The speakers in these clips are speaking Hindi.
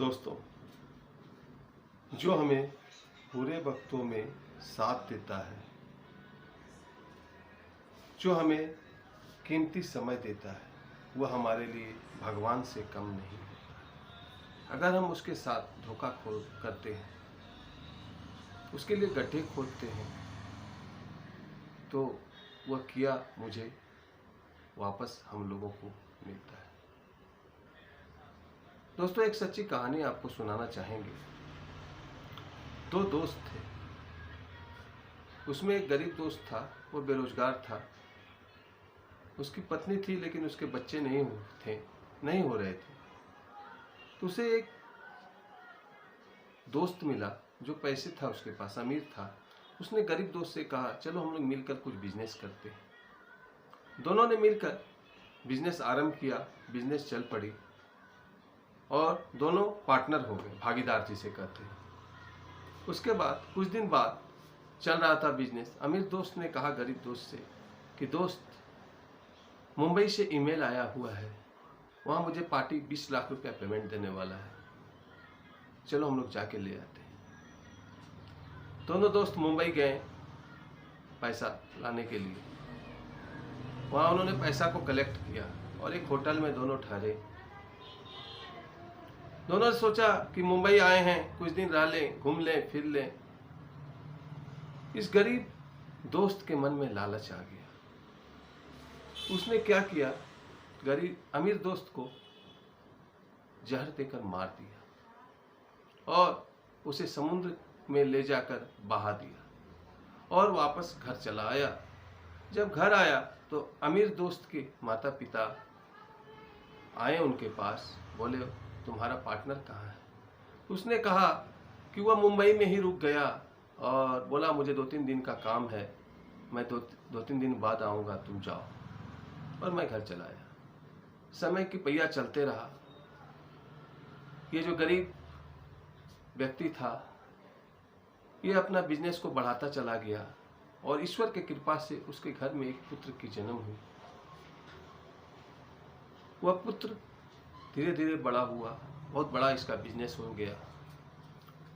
दोस्तों, जो हमें बुरे वक्तों में साथ देता है, जो हमें कीमती समय देता है, वह हमारे लिए भगवान से कम नहीं है। अगर हम उसके साथ धोखा करते हैं, उसके लिए गड्ढे खोदते हैं, तो वह किया मुझे वापस हम लोगों को मिलता है। दोस्तों, एक सच्ची कहानी आपको सुनाना चाहेंगे। दो दोस्त थे। उसमें एक गरीब दोस्त था, वो बेरोजगार था। उसकी पत्नी थी, लेकिन उसके बच्चे नहीं हो रहे थे। तो उसे एक दोस्त मिला जो पैसे था, उसके पास अमीर था। उसने गरीब दोस्त से कहा, चलो हम लोग मिलकर कुछ बिजनेस करते हैं। दोनों ने मिलकर बिजनेस आरंभ किया। बिजनेस चल पड़ी और दोनों पार्टनर हो गए, भागीदार जिसे कहते हैं। उसके बाद कुछ दिन बाद चल रहा था बिजनेस। अमीर दोस्त ने कहा गरीब दोस्त से कि दोस्त, मुंबई से ईमेल आया हुआ है, वहाँ मुझे पार्टी 20 लाख रुपया पेमेंट देने वाला है, चलो हम लोग जाके ले आते हैं। दोनों दोस्त मुंबई गए पैसा लाने के लिए। वहाँ उन्होंने पैसा को कलेक्ट किया और एक होटल में दोनों ठहरे। दोनों ने सोचा कि मुंबई आए हैं, कुछ दिन रह लें, घूम लें, फिर लें। इस गरीब दोस्त के मन में लालच आ गया। उसने क्या किया, अमीर दोस्त को जहर देकर मार दिया और उसे समुद्र में ले जाकर बहा दिया और वापस घर चला आया। जब घर आया तो अमीर दोस्त के माता पिता आए उनके पास, बोले तुम्हारा पार्टनर कहाँ है? उसने कहा कि वह मुंबई में ही रुक गया और बोला मुझे 2-3 दिन का काम है, मैं 2-3 दिन बाद आऊँगा, तुम जाओ। और मैं घर चला आया। समय की पहिया चलते रहा। ये जो गरीब व्यक्ति था, ये अपना बिजनेस को बढ़ाता चला गया और ईश्वर की कृपा से उसके घर में एक पुत्र की जन्म हुई। वह पुत्र धीरे धीरे बड़ा हुआ, बहुत बड़ा इसका बिजनेस हो गया।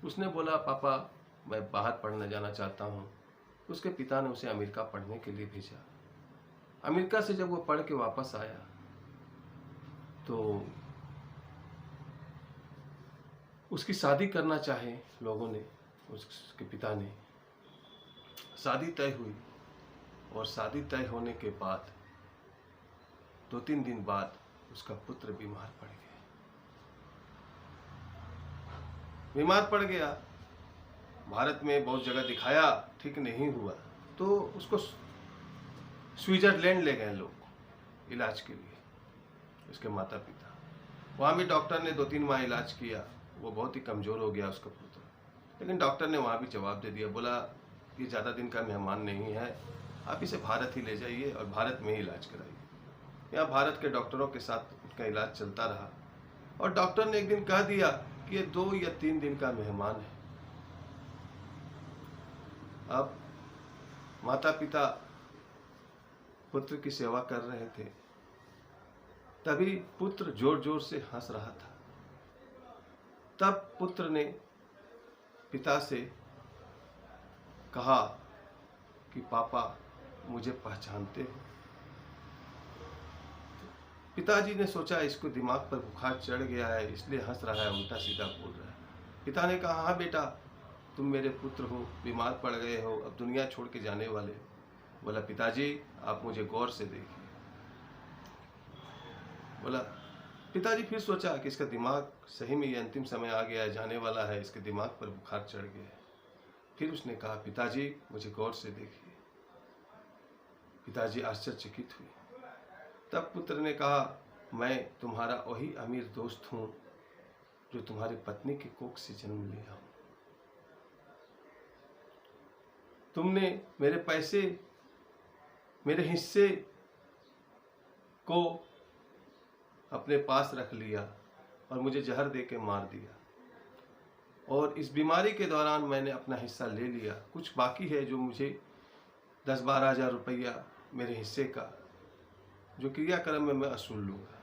उसने बोला पापा, मैं बाहर पढ़ने जाना चाहता हूँ। उसके पिता ने उसे अमेरिका पढ़ने के लिए भेजा। अमेरिका से जब वो पढ़ के वापस आया तो उसकी शादी करना चाहे लोगों ने, उसके पिता ने। शादी तय हुई और शादी तय होने के बाद 2-3 दिन बाद उसका पुत्र बीमार पड़ गया। भारत में बहुत जगह दिखाया, ठीक नहीं हुआ, तो उसको स्विट्जरलैंड ले गए लोग इलाज के लिए, उसके माता पिता। वहाँ भी डॉक्टर ने 2-3 माह इलाज किया। वो बहुत ही कमज़ोर हो गया उसका पुत्र, लेकिन डॉक्टर ने वहाँ भी जवाब दे दिया, बोला ये ज़्यादा दिन का मेहमान नहीं है, आप इसे भारत ही ले जाइए और भारत में ही इलाज कराइए। यहाँ भारत के डॉक्टरों के साथ उनका इलाज चलता रहा और डॉक्टर ने एक दिन कह दिया कि ये 2 या 3 दिन का मेहमान है। अब माता पिता पुत्र की सेवा कर रहे थे, तभी पुत्र जोर जोर से हंस रहा था। तब पुत्र ने पिता से कहा कि पापा, मुझे पहचानते हो? पिताजी ने सोचा इसको दिमाग पर बुखार चढ़ गया है, इसलिए हंस रहा है, उल्टा सीधा बोल रहा है। पिता ने कहा, हाँ बेटा, तुम मेरे पुत्र हो, बीमार पड़ गए हो, अब दुनिया छोड़ के जाने वाले हो। बोला पिताजी, आप मुझे गौर से देखिए। बोला पिताजी फिर सोचा कि इसका दिमाग सही में ये अंतिम समय आ गया है, जाने वाला है, इसके दिमाग पर बुखार चढ़ गया है। फिर उसने कहा, पिताजी मुझे गौर से देखिए। पिताजी आश्चर्यचकित हुए। तब पुत्र ने कहा, मैं तुम्हारा वही अमीर दोस्त हूँ जो तुम्हारी पत्नी की कोख से जन्म लिया हूँ। तुमने मेरे पैसे, मेरे हिस्से को अपने पास रख लिया और मुझे जहर दे के मार दिया, और इस बीमारी के दौरान मैंने अपना हिस्सा ले लिया। कुछ बाकी है जो मुझे 10-12 हज़ार रुपया मेरे हिस्से का, जो क्रियाक्रम में मैं असूल लूँगा।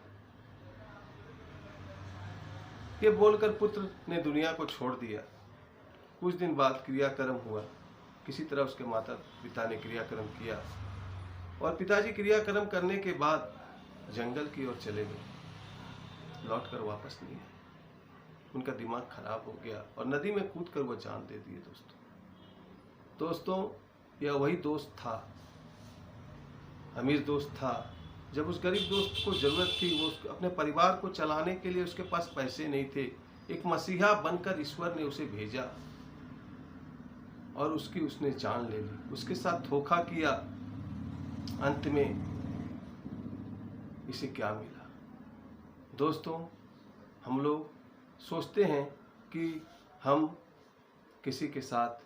ये बोलकर पुत्र ने दुनिया को छोड़ दिया। कुछ दिन बाद क्रियाक्रम हुआ। किसी तरह उसके माता पिता ने क्रियाक्रम किया और पिताजी क्रियाक्रम करने के बाद जंगल की ओर चले गए। लौट कर वापस नहीं आए। उनका दिमाग खराब हो गया और नदी में कूदकर वो जान दे दिए। दोस्तों यह वही दोस्त था, अमीर दोस्त था। जब उस गरीब दोस्त को जरूरत थी, वो अपने परिवार को चलाने के लिए उसके पास पैसे नहीं थे, एक मसीहा बनकर ईश्वर ने उसे भेजा और उसने जान ले ली, उसके साथ धोखा किया। अंत में इसे क्या मिला? दोस्तों, हम लोग सोचते हैं कि हम किसी के साथ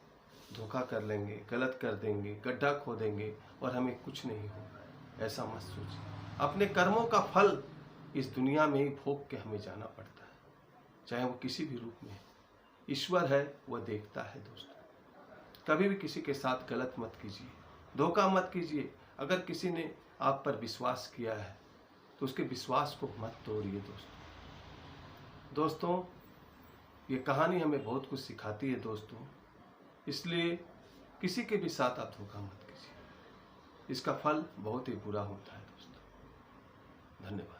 धोखा कर लेंगे, गलत कर देंगे, गड्ढा खोदेंगे और हमें कुछ नहीं होगा। ऐसा मत सोचिए। अपने कर्मों का फल इस दुनिया में ही भोग के हमें जाना पड़ता है, चाहे वो किसी भी रूप में है। ईश्वर है, वह देखता है। दोस्तों, कभी भी किसी के साथ गलत मत कीजिए, धोखा मत कीजिए। अगर किसी ने आप पर विश्वास किया है तो उसके विश्वास को मत तोड़िए। दोस्तों, ये कहानी हमें बहुत कुछ सिखाती है दोस्तों, इसलिए किसी के भी साथ आप धोखा मत कीजिए। इसका फल बहुत ही बुरा होता है दोस्तों। धन्यवाद।